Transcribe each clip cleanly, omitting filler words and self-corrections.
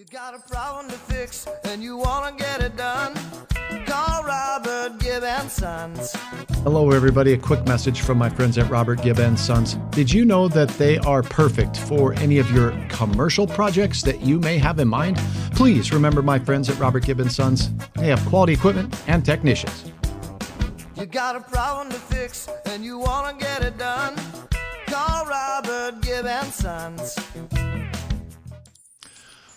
You got a problem to fix and you want to get it done. Call Robert Gibb and Sons. Hello, everybody. A quick message from my friends at Robert Gibb and Sons. Did you know that they are perfect for any of your commercial projects that you may have in mind? Please remember my friends at Robert Gibb and Sons. They have quality equipment and technicians. You got a problem to fix and you want to get it done. Call Robert Gibb and Sons.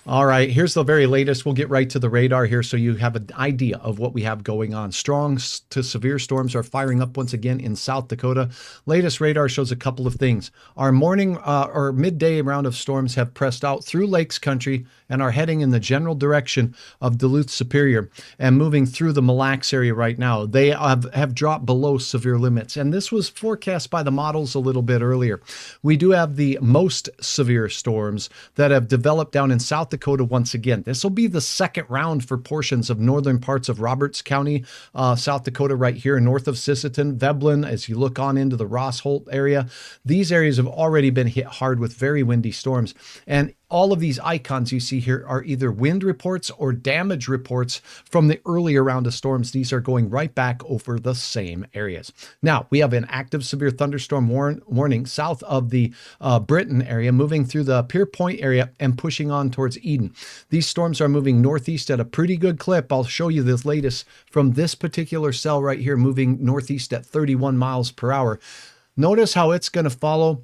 All right, here's the very latest. We'll get right to the radar here so you have an idea of what we have going on. Strong to severe storms are firing up once again in South Dakota. Latest radar shows a couple of things. Our morning or midday round of storms have pressed out through Lakes Country and are heading in the general direction of Duluth Superior and moving through the Mille Lacs area right now. They have dropped below severe limits, and this was forecast by the models a little bit earlier. We do have the most severe storms that have developed down in South Dakota once again. This will be the second round for portions of northern parts of Roberts County, South Dakota, right here north of Sisseton, Veblen. As you look on into the Ross Holt area, these areas have already been hit hard with very windy storms. And all of these icons you see here are either wind reports or damage reports from the earlier round of storms. These are going right back over the same areas. Now, we have an active severe thunderstorm warning south of the Britain area, moving through the Pier Point area and pushing on towards Eden. These storms are moving northeast at a pretty good clip. I'll show you this latest from this particular cell right here, moving northeast at 31 miles per hour. Notice how it's going to follow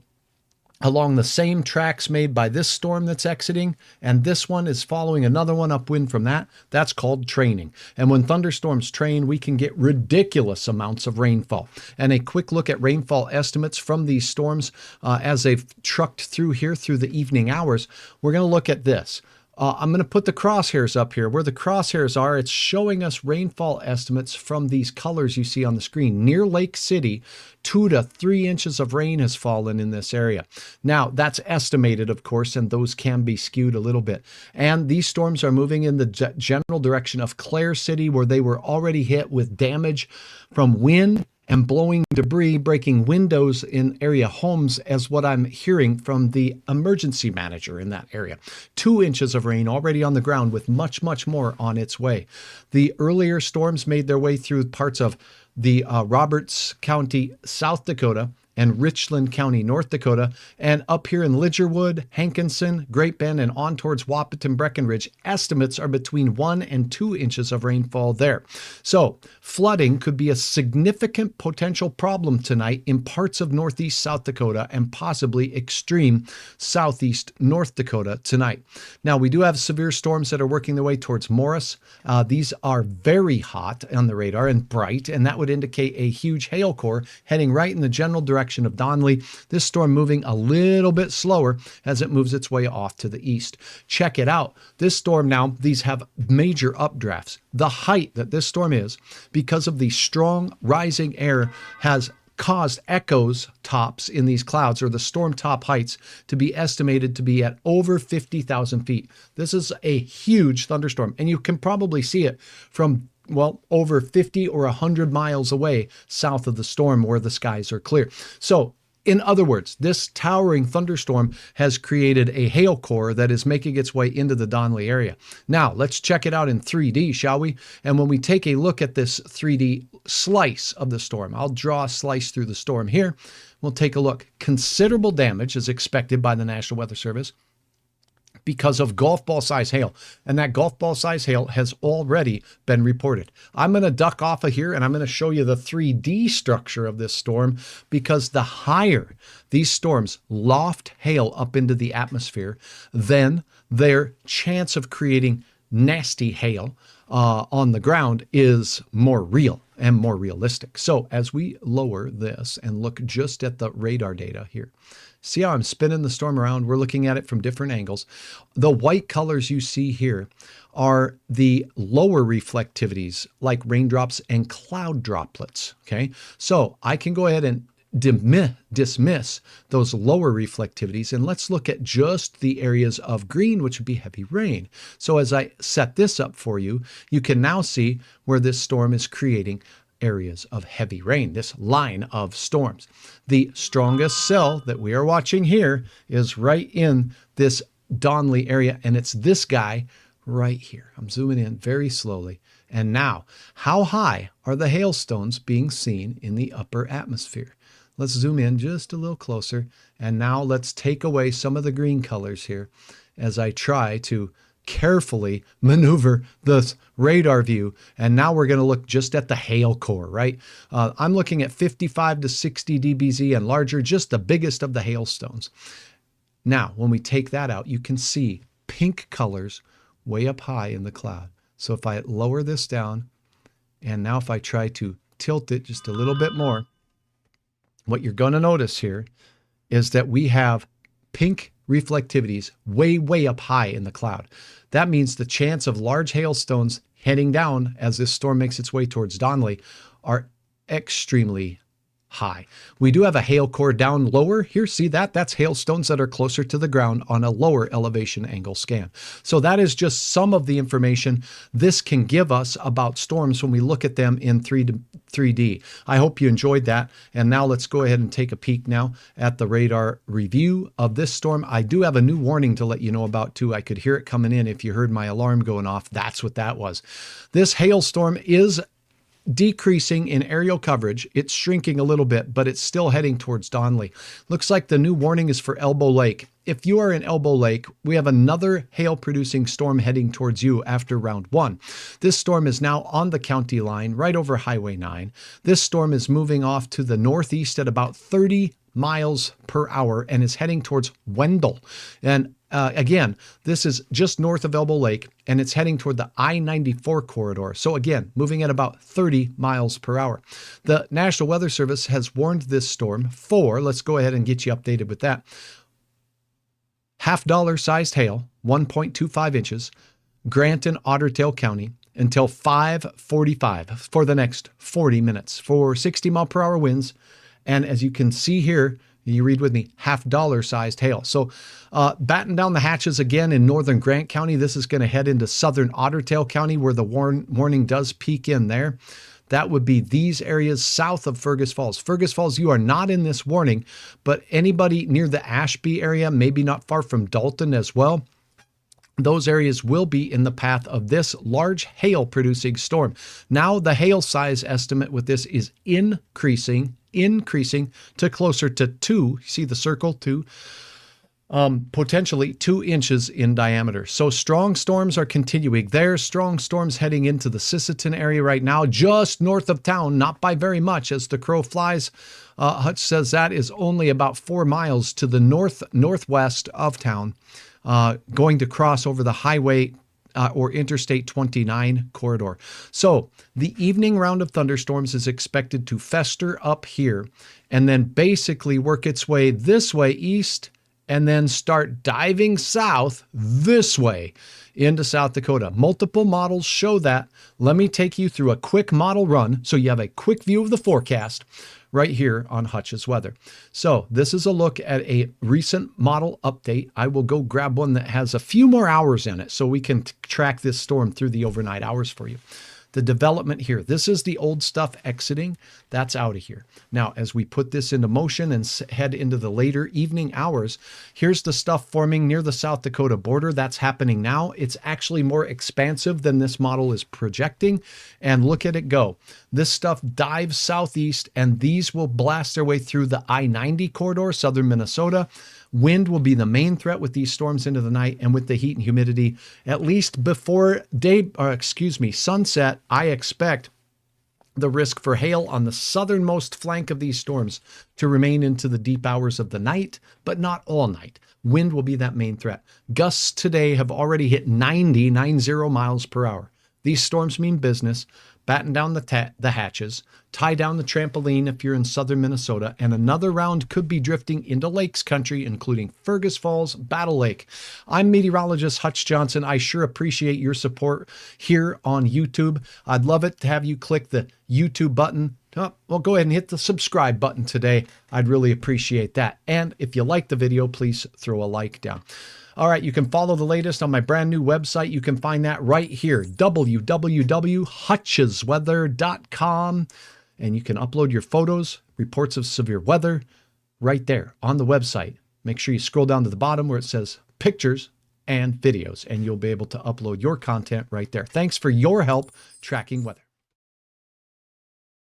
along the same tracks made by this storm that's exiting, and this one is following another one upwind from that. That's called training. And when thunderstorms train, we can get ridiculous amounts of rainfall. And a quick look at rainfall estimates from these storms as they've trucked through here through the evening hours. We're going to look at this. I'm going to put the crosshairs up here. Where the crosshairs are, it's showing us rainfall estimates from these colors you see on the screen. Near Lake City, 2 to 3 inches of rain has fallen in this area. Now, that's estimated, of course, and those can be skewed a little bit. And these storms are moving in the general direction of Clare City, where they were already hit with damage from wind and blowing debris, breaking windows in area homes, as what I'm hearing from the emergency manager in that area. 2 inches of rain already on the ground with much, much more on its way. The earlier storms made their way through parts of the Roberts County, South Dakota, and Richland County, North Dakota, and up here in Lidgerwood, Hankinson, Great Bend, and on towards Wahpeton, Breckenridge, estimates are between 1 and 2 inches of rainfall there. So flooding could be a significant potential problem tonight in parts of northeast South Dakota and possibly extreme southeast North Dakota tonight. Now, we do have severe storms that are working their way towards Morris. These are very hot on the radar and bright, and that would indicate a huge hail core heading right in the general direction of Donley. This storm moving a little bit slower as it moves its way off to the east. Check it out. This storm now, these have major updrafts. The height that this storm is, because of the strong rising air, has caused echoes tops in these clouds, or the storm top heights, to be estimated to be at over 50,000 feet. This is a huge thunderstorm, and you can probably see it from over 50 or 100 miles away south of the storm where the skies are clear. So, in other words, this towering thunderstorm has created a hail core that is making its way into the Donley area. Now, let's check it out in 3D, shall we? And when we take a look at this 3D slice of the storm, I'll draw a slice through the storm here. We'll take a look. Considerable damage is expected by the National Weather Service because of golf ball size hail. And that golf ball size hail has already been reported. I'm going to duck off of here and I'm going to show you the 3D structure of this storm, because the higher these storms loft hail up into the atmosphere, then their chance of creating nasty hail on the ground is more real and more realistic. So as we lower this and look just at the radar data here, see how I'm spinning the storm around? We're looking at it from different angles. The white colors you see here are the lower reflectivities, like raindrops and cloud droplets. Okay, so I can go ahead and dismiss those lower reflectivities, and let's look at just the areas of green, which would be heavy rain. So as I set this up for you, you can now see where this storm is creating areas of heavy rain, this line of storms. The strongest cell that we are watching here is right in this Donley area, and it's this guy right here. I'm zooming in very slowly. And now, how high are the hailstones being seen in the upper atmosphere? Let's zoom in just a little closer. And now let's take away some of the green colors here as I try to carefully maneuver the radar view. And now we're going to look just at the hail core, right? I'm looking at 55 to 60 dBz and larger, just the biggest of the hailstones. Now, when we take that out, you can see pink colors way up high in the cloud. So if I lower this down, and now if I try to tilt it just a little bit more, what you're going to notice here is that we have pink reflectivities way, way up high in the cloud. That means the chance of large hailstones heading down as this storm makes its way towards Donley are extremely high. We do have a hail core down lower here. See that? That's hailstones that are closer to the ground on a lower elevation angle scan. So that is just some of the information this can give us about storms when we look at them in 3D. I hope you enjoyed that. And now let's go ahead and take a peek now at the radar review of this storm. I do have a new warning to let you know about too. I could hear it coming in. If you heard my alarm going off, that's what that was. This hailstorm is decreasing in aerial coverage. It's shrinking a little bit, but it's still heading towards Donley. Looks like the new warning is for Elbow Lake. If you are in Elbow Lake, we have another hail-producing storm heading towards you after round 1. This storm is now on the county line, right over Highway 9. This storm is moving off to the northeast at about 30 miles per hour and is heading towards Wendell. And again, this is just north of Elbow Lake, and it's heading toward the I-94 corridor. So again, moving at about 30 miles per hour. The National Weather Service has warned this storm for, let's go ahead and get you updated with that, $50 sized hail, 1.25 inches, Grant and Otter Tail County, until 5:45 for the next 40 minutes for 60 mile per hour winds. And as you can see here, you read with me, $50 sized hail. So batten down the hatches again in northern Grant County. This is going to head into southern Otter Tail County where the warning does peak in there. That would be these areas south of Fergus Falls. Fergus Falls, you are not in this warning, but anybody near the Ashby area, maybe not far from Dalton as well, those areas will be in the path of this large hail producing storm. Now the hail size estimate with this is increasing to closer to 2, see the circle, 2, potentially 2 inches in diameter. So strong storms are continuing. There's strong storms heading into the Sisseton area right now, just north of town, not by very much as the crow flies. Hutch says that is only about 4 miles to the northwest of town, going to cross over the highway or Interstate 29 corridor. So the evening round of thunderstorms is expected to fester up here and then basically work its way this way east and then start diving south this way into South Dakota. Multiple models show that. Let me take you through a quick model run so you have a quick view of the forecast right here on Hutch's Weather. So this is a look at a recent model update. I will go grab one that has a few more hours in it so we can track this storm through the overnight hours for you. The development here, this is the old stuff exiting. That's out of here. Now, as we put this into motion and head into the later evening hours, here's the stuff forming near the South Dakota border. That's happening now. It's actually more expansive than this model is projecting. And look at it go. This stuff dives southeast, and these will blast their way through the I-90 corridor, southern Minnesota. Wind will be the main threat with these storms into the night, and with the heat and humidity, at least before sunset, I expect the risk for hail on the southernmost flank of these storms to remain into the deep hours of the night, but not all night. Wind will be that main threat. Gusts today have already hit 90 miles per hour. These storms mean business. Batten down the hatches, tie down the trampoline if you're in southern Minnesota, and another round could be drifting into lakes country, including Fergus Falls, Battle Lake. I'm meteorologist Hutch Johnson. I sure appreciate your support here on YouTube. I'd love it to have you click the YouTube button. Well, go ahead and hit the subscribe button today. I'd really appreciate that. And if you like the video, please throw a like down. All right, you can follow the latest on my brand new website. You can find that right here, www.hutchesweather.com. And you can upload your photos, reports of severe weather right there on the website. Make sure you scroll down to the bottom where it says pictures and videos, and you'll be able to upload your content right there. Thanks for your help tracking weather.